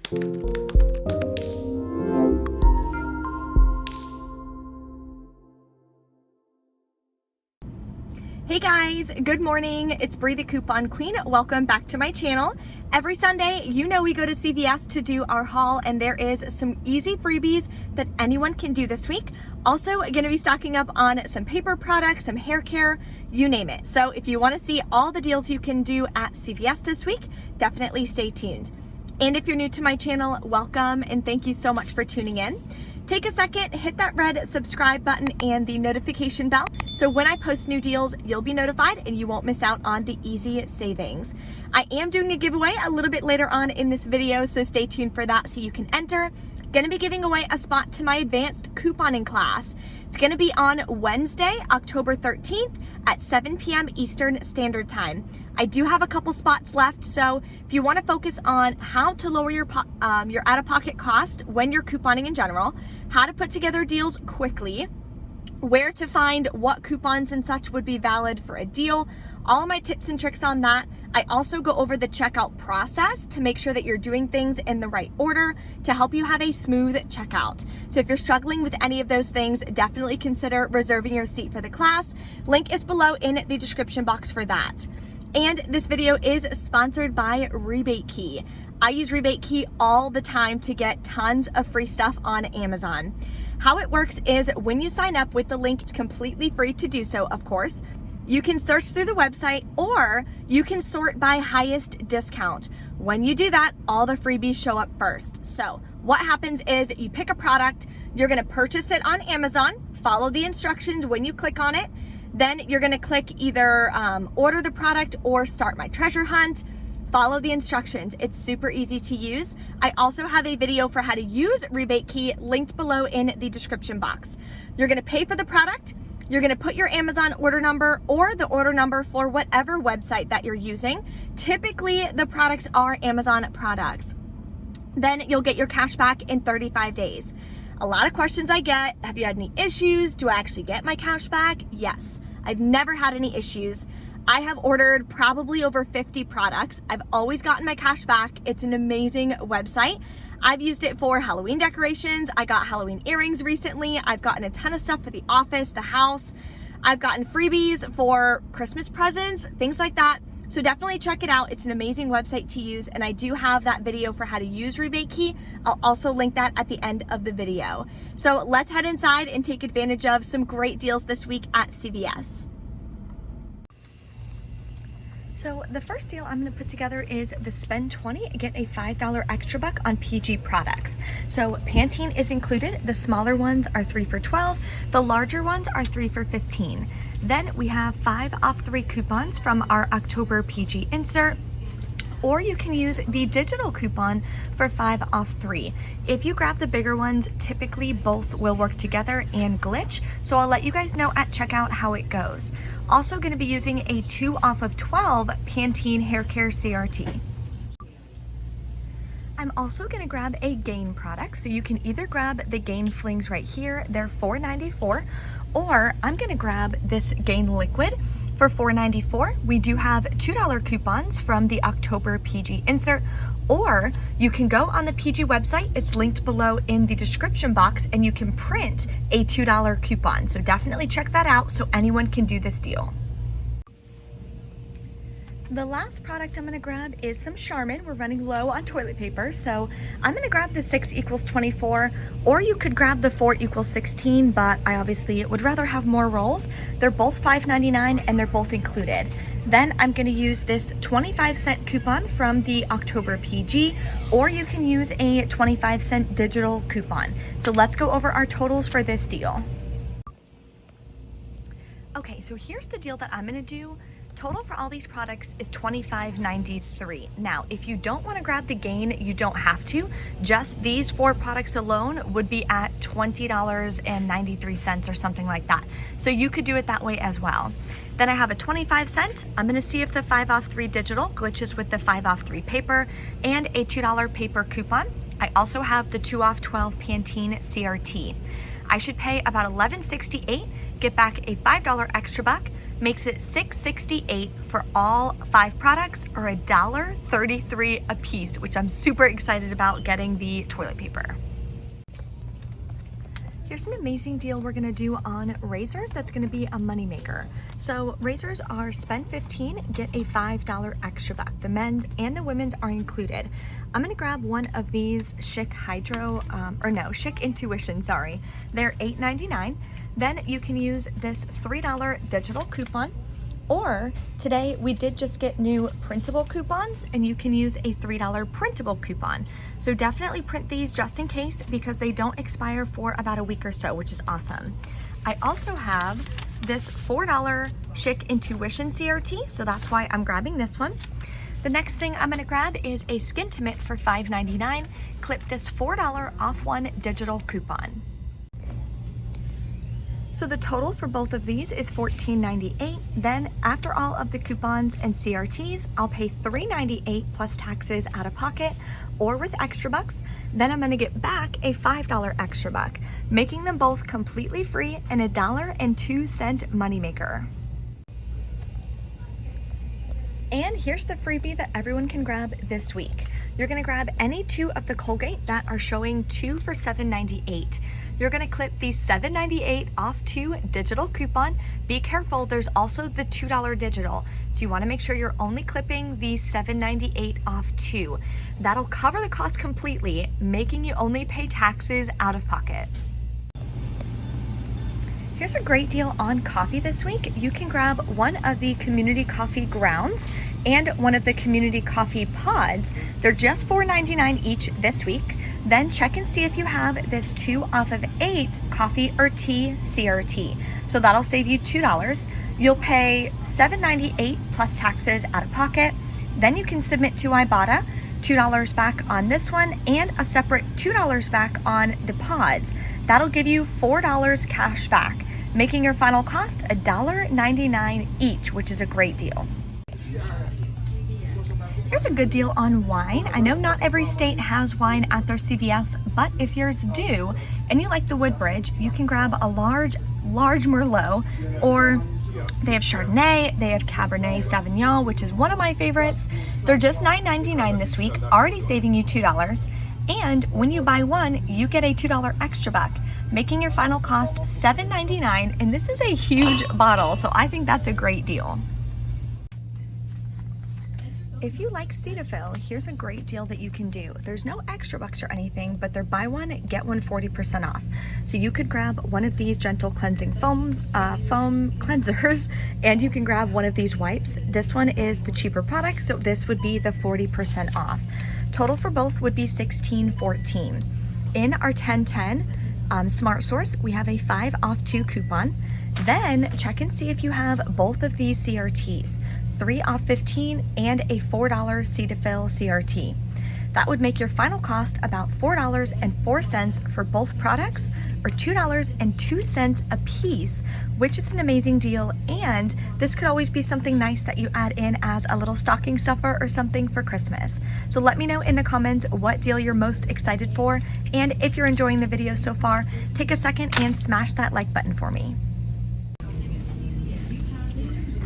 Hey guys, good morning. It's Bree the Coupon Queen. Welcome back to my channel. Every Sunday, you know we go to CVS to do our haul, and there is some easy freebies that anyone can do this week. Also, going to be stocking up on some paper products, some hair care, you name it. So if you want to see all the deals you can do at CVS this week, definitely stay tuned. And if you're new to my channel, welcome and thank you so much for tuning in. Take a second, hit that red subscribe button and the notification bell, so when I post new deals, you'll be notified and you won't miss out on the easy savings. I am doing a giveaway a little bit later on in this video, so stay tuned for that so you can enter. Gonna be giving away a spot to my advanced couponing class. It's gonna be on Wednesday, October 13th at 7 p.m. Eastern Standard Time. I do have a couple spots left, so if you wanna focus on how to lower your out-of-pocket cost when you're couponing in general, how to put together deals quickly, where to find what coupons and such would be valid for a deal, all of my tips and tricks on that. I also go over the checkout process to make sure that you're doing things in the right order to help you have a smooth checkout. So if you're struggling with any of those things, definitely consider reserving your seat for the class. Link is below in the description box for that. And this video is sponsored by Rebatekey. I use Rebatekey all the time to get tons of free stuff on Amazon. How it works is when you sign up with the link, it's completely free to do so, of course. You can search through the website or you can sort by highest discount. When you do that, all the freebies show up first. So what happens is you pick a product, you're gonna purchase it on Amazon, follow the instructions when you click on it, then you're gonna click either order the product or start my treasure hunt. Follow the instructions. It's super easy to use. I also have a video for how to use Rebatekey linked below in the description box. You're gonna pay for the product, you're gonna put your Amazon order number or the order number for whatever website that you're using. Typically, the products are Amazon products. Then you'll get your cash back in 35 days. A lot of questions I get, have you had any issues? Do I actually get my cash back? Yes, I've never had any issues. I have ordered probably over 50 products. I've always gotten my cash back. It's an amazing website. I've used it for Halloween decorations. I got Halloween earrings recently. I've gotten a ton of stuff for the office, the house. I've gotten freebies for Christmas presents, things like that. So definitely check it out. It's an amazing website to use, and I do have that video for how to use Rebatekey. I'll also link that at the end of the video. So let's head inside and take advantage of some great deals this week at CVS. So the first deal I'm going to put together is the spend 20, get a $5 extra buck on PG products. So Pantene is included. The smaller ones are 3 for $12. The larger ones are 3 for $15. Then we have 5 off 3 coupons from our October PG insert. Or you can use the digital coupon for 5 off 3. If you grab the bigger ones, typically both will work together and glitch, so I'll let you guys know at checkout how it goes. Also going to be using a 2 off of 12 Pantene Hair Care CRT. I'm also going to grab a Gain product, so you can either grab the Gain Flings right here, they're $4.94, or I'm going to grab this Gain Liquid for $4.94. We do have $2 coupons from the October PG insert, or you can go on the PG website, it's linked below in the description box, and you can print a $2 coupon. So definitely check that out so anyone can do this deal. The last product I'm going to grab is some Charmin. We're running low on toilet paper, so I'm going to grab the 6 equals 24, or you could grab the 4 equals 16, but I obviously would rather have more rolls. They're both $5.99 and they're both included. Then I'm going to use this 25-cent coupon from the October PG, or you can use a 25-cent digital coupon. So let's go over our totals for this deal. Okay, so here's the deal that I'm going to do. Total for all these products is $25.93. Now, if you don't want to grab the Gain, you don't have to. Just these 4 products alone would be at $20.93 or something like that. So you could do it that way as well. Then I have a 25-cent. I'm going to see if the 5 off 3 digital glitches with the 5 off 3 paper, and a $2 paper coupon. I also have the 2 off 12 Pantene CRT. I should pay about $11.68, get back a $5 extra buck, makes it $6.68 for all 5 products, or $1.33 a piece, which I'm super excited about getting the toilet paper. Here's an amazing deal we're gonna do on razors that's gonna be a moneymaker. So razors are spend $15, get a $5 extra back. The men's and the women's are included. I'm gonna grab one of these Schick Schick Intuition, sorry. They're $8.99. Then you can use this $3 digital coupon, or today we did just get new printable coupons, and you can use a $3 printable coupon. So definitely print these just in case, because they don't expire for about a week or so, which is awesome. I also have this $4 Schick Intuition CRT, so that's why I'm grabbing this one. The next thing I'm gonna grab is a Skintimate for $5.99. Clip this $4 off one digital coupon. So the total for both of these is $14.98. Then after all of the coupons and CRTs, I'll pay $3.98 plus taxes out of pocket or with extra bucks. Then I'm gonna get back a $5 extra buck, making them both completely free and a $1.02 moneymaker. And here's the freebie that everyone can grab this week. You're gonna grab any 2 of the Colgate that are showing 2 for $7.98. You're gonna clip the $7.98 off 2 digital coupon. Be careful, there's also the $2 digital. So you wanna make sure you're only clipping the $7.98 off 2. That'll cover the cost completely, making you only pay taxes out of pocket. Here's a great deal on coffee this week. You can grab one of the community coffee grounds and one of the community coffee pods. They're just $4.99 each this week. Then check and see if you have this 2 off of 8 coffee or tea CRT. So that'll save you $2. You'll pay $7.98 plus taxes out of pocket. Then you can submit to Ibotta, $2 back on this one, and a separate $2 back on the pods. That'll give you $4 cash back, making your final cost $1.99 each, which is a great deal. Here's a good deal on wine. I know not every state has wine at their CVS, but if yours do, and you like the Woodbridge, you can grab a large Merlot, or they have Chardonnay, they have Cabernet Sauvignon, which is one of my favorites. They're just $9.99 this week, already saving you $2. And when you buy one, you get a $2 extra buck, making your final cost $7.99. And this is a huge bottle, so I think that's a great deal. If you like Cetaphil, here's a great deal that you can do. There's no extra bucks or anything, but they're buy one, get one 40% off. So you could grab one of these gentle cleansing foam cleansers, and you can grab one of these wipes. This one is the cheaper product, so this would be the 40% off. Total for both would be $16.14. In our 1010 Smart Source, we have a 5 off 2 coupon. Then check and see if you have both of these CRTs. 3 off 15 and a $4 Cetaphil CRT. That would make your final cost about $4.04 for both products, or $2.02 a piece, which is an amazing deal. And this could always be something nice that you add in as a little stocking stuffer or something for Christmas. So let me know in the comments what deal you're most excited for. And if you're enjoying the video so far, take a second and smash that like button for me.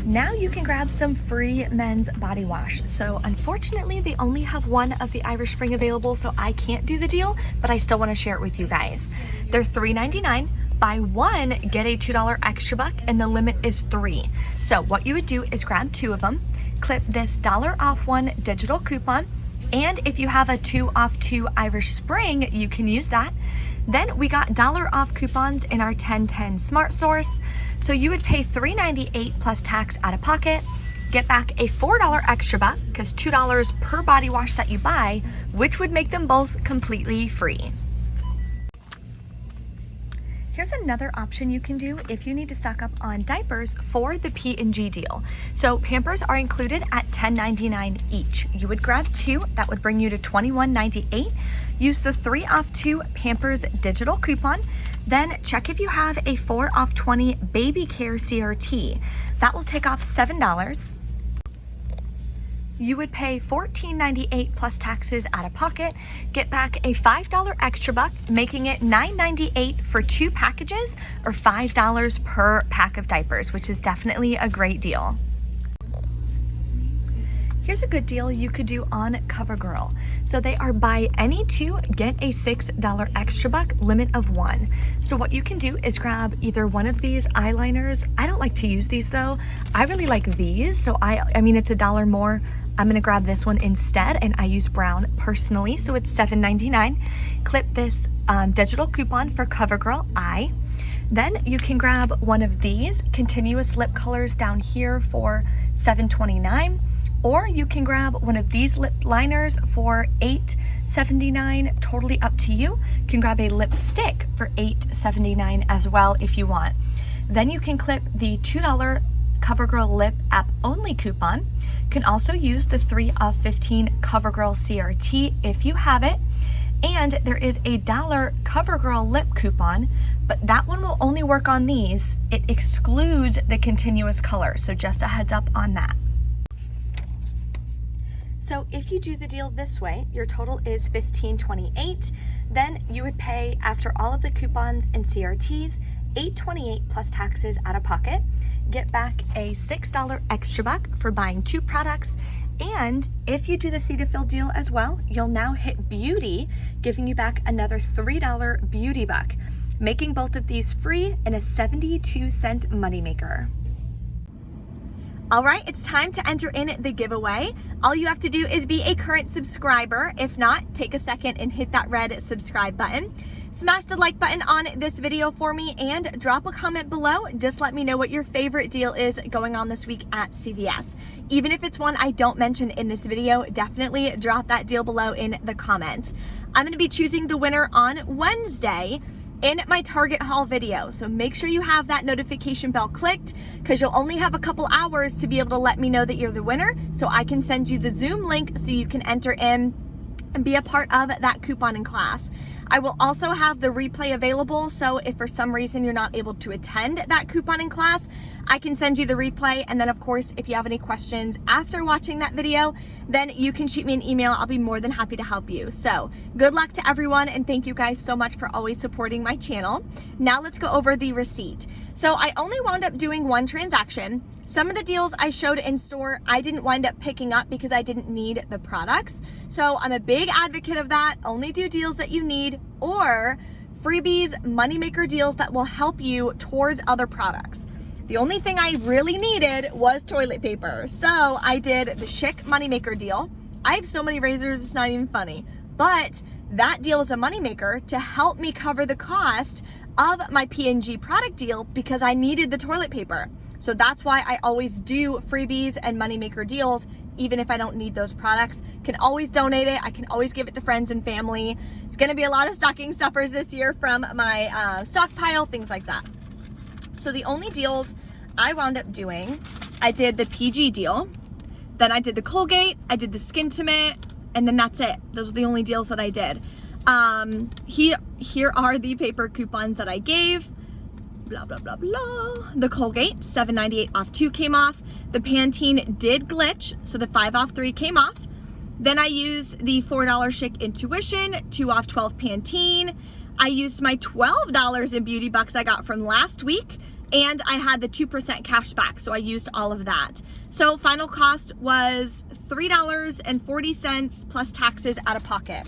Now you can grab some free men's body wash. So unfortunately, they only have one of the Irish Spring available, so I can't do the deal, but I still want to share it with you guys. They're $3.99. Buy one, get a $2 extra buck, and the limit is 3. So what you would do is grab 2 of them, clip this $1 off 1 digital coupon, and if you have a 2 off 2 Irish Spring, you can use that. Then we got $1 off coupons in our 1010 Smart Source. So you would pay $3.98 plus tax out of pocket, get back a $4 extra buck, because $2 per body wash that you buy, which would make them both completely free. Here's another option you can do if you need to stock up on diapers for the P&G deal. So Pampers are included at $10.99 each. You would grab 2, that would bring you to $21.98. Use the 3 off 2 Pampers digital coupon. Then check if you have a 4 off 20 Baby Care CRT. That will take off $7. you would pay $14.98 plus taxes out of pocket, get back a $5 extra buck, making it $9.98 for 2 packages or $5 per pack of diapers, which is definitely a great deal. Here's a good deal you could do on Covergirl. So they are buy any 2, get a $6 extra buck, limit of 1. So what you can do is grab either one of these eyeliners. I don't like to use these though. I really like these. So I mean, it's $1 more. I'm gonna grab this one instead, and I use brown personally, so it's $7.99. Clip this digital coupon for Covergirl Eye. Then you can grab one of these continuous lip colors down here for $7.29. Or you can grab one of these lip liners for $8.79, totally up to you. You can grab a lipstick for $8.79 as well if you want. Then you can clip the $2 Covergirl Lip App Only coupon. You can also use the 3 of 15 Covergirl CRT if you have it. And there is a $1 Covergirl Lip coupon, but that one will only work on these. It excludes the continuous color, so just a heads up on that. So if you do the deal this way, your total is $15.28. Then you would pay, after all of the coupons and CRTs, $8.28 plus taxes out of pocket. Get back a $6 extra buck for buying 2 products. And if you do the Cetaphil deal as well, you'll now hit beauty, giving you back another $3 beauty buck, making both of these free and a 72-cent moneymaker. All right, it's time to enter in the giveaway. All you have to do is be a current subscriber. If not, take a second and hit that red subscribe button. Smash the like button on this video for me and drop a comment below. Just let me know what your favorite deal is going on this week at CVS. Even if it's one I don't mention in this video, definitely drop that deal below in the comments. I'm gonna be choosing the winner on Wednesday in my Target haul video. So make sure you have that notification bell clicked, because you'll only have a couple hours to be able to let me know that you're the winner, so I can send you the Zoom link so you can enter in and be a part of that couponing class. I will also have the replay available, so if for some reason you're not able to attend that couponing class, I can send you the replay. And then of course, if you have any questions after watching that video, then you can shoot me an email. I'll be more than happy to help you. So good luck to everyone, and thank you guys so much for always supporting my channel. Now let's go over the receipt. So I only wound up doing 1 transaction. Some of the deals I showed in store, I didn't wind up picking up because I didn't need the products. So I'm a big advocate of that. Only do deals that you need, or freebies, moneymaker deals that will help you towards other products. The only thing I really needed was toilet paper. So I did the Schick moneymaker deal. I have so many razors, it's not even funny. But that deal is a moneymaker to help me cover the cost of my P&G product deal because I needed the toilet paper. So that's why I always do freebies and moneymaker deals, even if I don't need those products. Can always donate it. I can always give it to friends and family. It's gonna be a lot of stocking stuffers this year from my stockpile, things like that. So the only deals I wound up doing, I did the PG deal, then I did the Colgate, I did the Skintimate, and then that's it. Those are the only deals that I did. Here are the paper coupons that I gave. Blah, blah, blah, blah. The Colgate, $7.98 off 2 came off. The Pantene did glitch, so the 5 off 3 came off. Then I used the $4 Schick Intuition, 2 off 12 Pantene. I used my $12 in beauty bucks I got from last week, and I had the 2% cash back, so I used all of that. So final cost was $3.40 plus taxes out of pocket.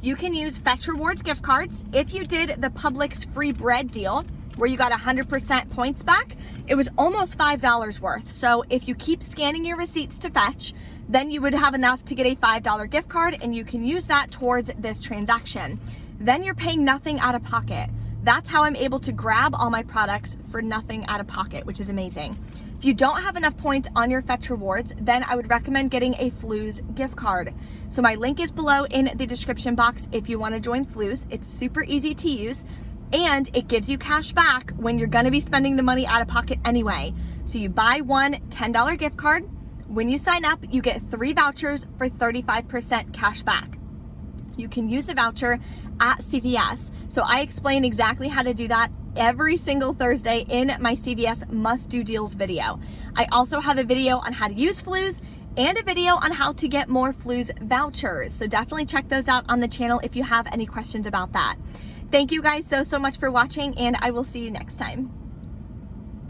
You can use Fetch Rewards gift cards. If you did the Publix free bread deal, where you got 100% points back, it was almost $5 worth. So if you keep scanning your receipts to Fetch, then you would have enough to get a $5 gift card, and you can use that towards this transaction. Then you're paying nothing out of pocket. That's how I'm able to grab all my products for nothing out of pocket, which is amazing. If you don't have enough points on your Fetch Rewards, then I would recommend getting a Flu's gift card. So my link is below in the description box if you want to join Flu's. It's super easy to use, and it gives you cash back when you're gonna be spending the money out of pocket anyway. So you buy one $10 gift card. When you sign up, you get 3 vouchers for 35% cash back. You can use a voucher at CVS. So I explain exactly how to do that every single Thursday in my CVS must do deals video. I also have a video on how to use Flu's and a video on how to get more Flues vouchers. So definitely check those out on the channel if you have any questions about that. Thank you guys so much for watching, and I will see you next time.